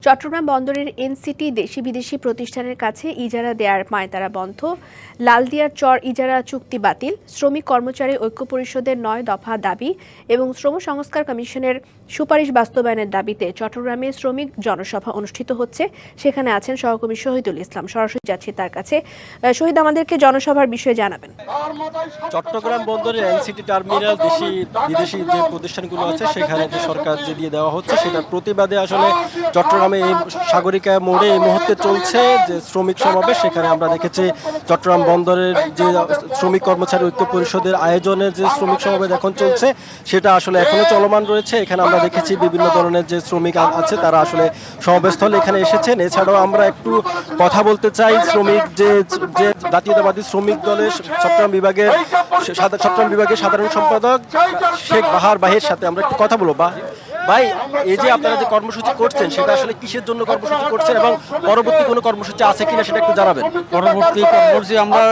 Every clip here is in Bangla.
চট্টগ্রাম বন্দরের এনসিটি দেশি বিদেশি প্রতিষ্ঠানের কাছে ইজারা দেয়ার পাঁয়তারা বন্ধ, লালদিয়ার চর ইজারা চুক্তি বাতিল, শ্রমিক কর্মচারী ঐক্য পরিষদের ৯ দফা দাবি এবং শ্রম সংস্কার কমিশনের সুপারিশ বাস্তবায়নের দাবিতে চট্টগ্রামে শ্রমিক জনসভা অনুষ্ঠিত হচ্ছে। সেখানে আছেন সহকর্মী শহীদুল ইসলাম। সরাসরি যাচ্ছি তার কাছে। শহীদ, আমাদেরকে জনসভার বিষয়ে জানাবেন। চট্টগ্রাম বন্দরের এনসিটি টার্মিনাল দেশি বিদেশি যে প্রতিষ্ঠানগুলো আছে সেখানে যে সরকার যে দিয়ে দেওয়া হচ্ছে সেটার প্রতিবাদে আসলে চট্টগ্রামে এই সাগরিকা মোড়ে এই মুহূর্তে চলছে যে শ্রমিক সমাবেশ। সেখানে আমরা দেখেছি চট্টগ্রাম বন্দরের যে শ্রমিক কর্মচারী ঐক্য পরিষদের আয়োজনে যে শ্রমিক সমাবেশ এখন চলছে সেটা আসলে এখনো চলমান রয়েছে। এখানে আমরা দেখেছি বিভিন্ন ধরনের যে শ্রমিক আছে তারা আসলে সমাবেশস্থলে এখানে এসেছেন। এছাড়াও আমরা একটু কথা বলতে চাই শ্রমিক যে জাতীয়তাবাদী শ্রমিক দলের চট্টগ্রাম বিভাগের সাধারণ সম্পাদক শেখ বাহার ভাইয়ের সাথে আমরা একটু কথা বলবো। ভাই, এই যে আপনারা যে কর্মসূচি করছেন সেটা আসলে কিসের জন্য কর্মসূচি করছেন এবং পরবর্তী কোনো কর্মসূচি আছে কিনা সেটা একটু জানাবেন। পরবর্তী কর্মসূচি আমরা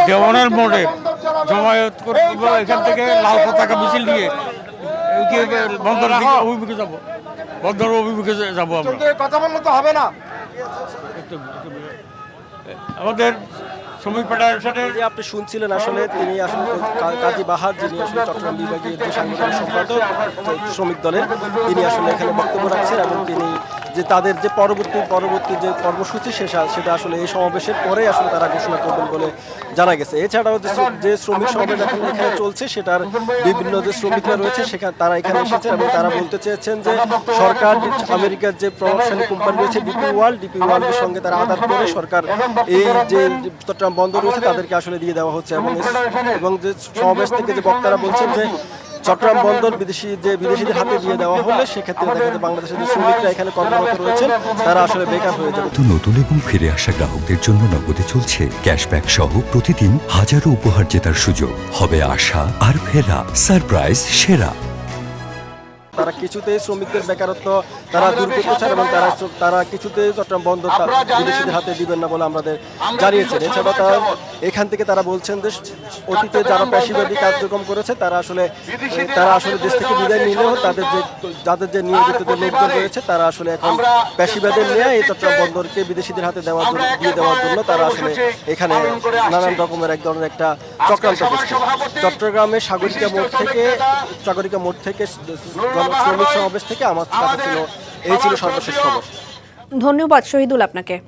দেওয়ানের মোড়ে জমায়েত করব, এখান থেকে লাল পতাকা মিছিল নিয়ে বন্দরের দিকে অভিমুখে যাব, বন্দর অভিমুখে যাবো আমরা। কথা বললে তো হবে না। আমাদের শ্রমিক ফেডারেশনের যে আপনি শুনছিলেন আসলে তিনি আসলে কাজী বাহার, যিনি আসলে চট্টগ্রাম বিভাগের যে সাংগঠনিক সম্পাদক শ্রমিক দলের, তিনি আসলে এখানে বক্তব্য রাখছেন এবং তিনি যে তাদের যে পরবর্তী যে কর্মসূচি সেটা আসলে এই সমাবেশের পরে আসলে তারা ঘোষণা করবেন বলে জানা গেছে। এছাড়াও যে শ্রমিক সমাবেশ এখন এখানে চলছে সেটার বিভিন্ন যে শ্রমিকরা রয়েছে সেখানে তারা এখানে এসেছেন এবং তারা বলতে চেয়েছেন যে সরকার আমেরিকার যে প্রভাবশালী কোম্পানি রয়েছে ডিপি ওয়ার্ল্ডের সঙ্গে তারা আদান করে সরকার এই যে চট্টগ্রাম বন্দর রয়েছে তাদেরকে আসলে দিয়ে দেওয়া হচ্ছে। এবং যে সমাবেশ থেকে যে বক্তারা বলছেন যে চট্টগ্রাম বন্দর বিদেশিদের হাতে দিয়ে দেওয়া হলে সেক্ষেত্রে দেখা যায় বাংলাদেশের যে শ্রমিকরা এখানে কর্মরত রয়েছেন তারা আসলে বেকার হয়ে যাবে। নতুন এবং ফিরে আসা গ্রাহকদের জন্য নগদে চলছে ক্যাশব্যাক সহ প্রতিদিন হাজারো উপহার জেতার সুযোগ। হবে আশা আর ফেরা, সারপ্রাইজ সেরা। তারা কিছুতেই শ্রমিকদের বেকারত্ব তারা দূর করতে চান এবং তারা কিছুতেই চট্টগ্রাম বন্দর বিদেশিদের হাতে দিবেন না বলে আমাদের জানিয়েছেন। এছাড়া এখান থেকে তারা বলছেন যে অতীতে যারা পেশিবাদী কার্যক্রম করেছে তারা আসলে দেশ থেকে বিদায় নিলেও যাদের যে নিয়োজিত যে লোকজন রয়েছে তারা আসলে এখন পেশিবাদের নিয়ে এই চট্টগ্রাম বন্দরকে বিদেশিদের হাতে দিয়ে দেওয়ার জন্য তারা আসলে এখানে নানান রকমের এক ধরনের একটা চক্রান্ত করছে। চট্টগ্রামের সাগরিকা মোড় থেকে শ্রমিক সমাবেশ থেকে আমার কাছে এই ছিল সর্বশেষ খবর। ধন্যবাদ শহীদুল আপনাকে।